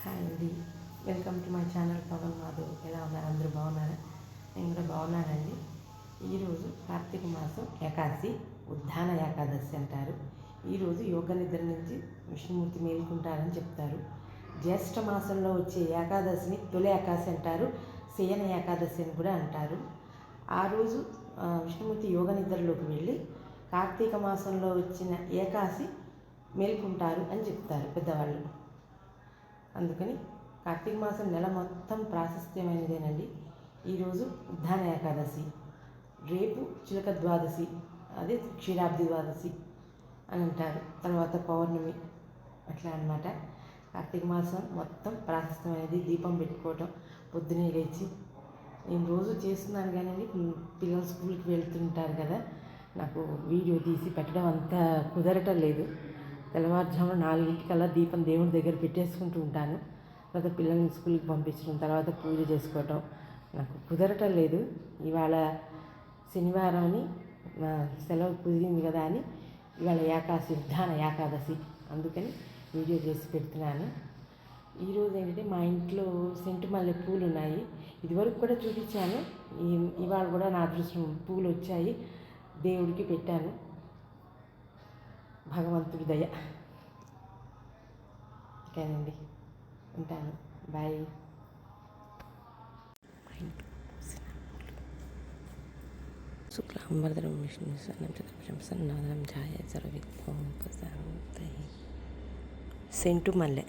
Hi అండి, welcome to my channel Pavan Madhav. ఎలా ఉన్నారు? అందరూ బాగున్నారా? నేను కూడా బాగున్నానండి. ఈరోజు కార్తీక మాసం ఏకాదశి, ఉద్దాన ఏకాదశి అంటారు. ఈరోజు యోగ నిద్ర నుంచి విష్ణుమూర్తి మేలుకుంటారని చెప్తారు. జ్యేష్ఠ మాసంలో వచ్చే ఏకాదశిని తొలి ఏకాదశి అంటారు, శయన ఏకాదశి అని కూడా అంటారు. ఆ రోజు విష్ణుమూర్తి యోగ నిద్రలోకి వెళ్ళి కార్తీక మాసంలో వచ్చిన ఏకాదశి మేల్కుంటారు అని చెప్తారు పెద్దవాళ్ళు. అందుకని కార్తీక మాసం నెల మొత్తం ప్రాశస్త్యమైనదేనండి. ఈరోజు ఉద్దాన ఏకాదశి, రేపు చిలక ద్వాదశి, అదే క్షీరాబ్ది ద్వాదశి అని అంటారు. తర్వాత పౌర్ణమి, అట్లా అన్నమాట. కార్తీక మాసం మొత్తం ప్రాశస్త్యమైనది. దీపం పెట్టుకోవటం, పొద్దునే లేచి నేను రోజు చేస్తున్నాను కానీ పిల్లలు స్కూల్కి వెళ్తుంటారు కదా, నాకు వీడియో తీసి పెట్టడం అంతా కుదరటం లేదు. తెల్లవారుజామున 4 దీపం దేవుని దగ్గర పెట్టేసుకుంటూ ఉంటాను. తర్వాత పిల్లల్ని స్కూల్కి పంపించడం, తర్వాత పూజ చేసుకోవటం నాకు కుదరటం లేదు. ఇవాళ శనివారం అని సెలవు కుదిరింది కదా అని ఇవాళ ఏకాదశి, ఉద్దాన ఏకాదశి, అందుకని వీడియో చేసి పెడుతున్నాను. ఈరోజు ఏంటంటే మా ఇంట్లో సెంటు మల్లె పూలు ఉన్నాయి. ఇదివరకు కూడా చూపించాను. ఇవాళ కూడా నా అదృష్టం పూలు వచ్చాయి, దేవుడికి పెట్టాను. భగవంతుడి దయ. ఓకేనండి, ఉంటాను. బాయ్. శుక్లాంబరధరం విష్ణు సన్నం ఛాయ సర్వవిద్యోపశాంతయే. సెంటు మల్లె.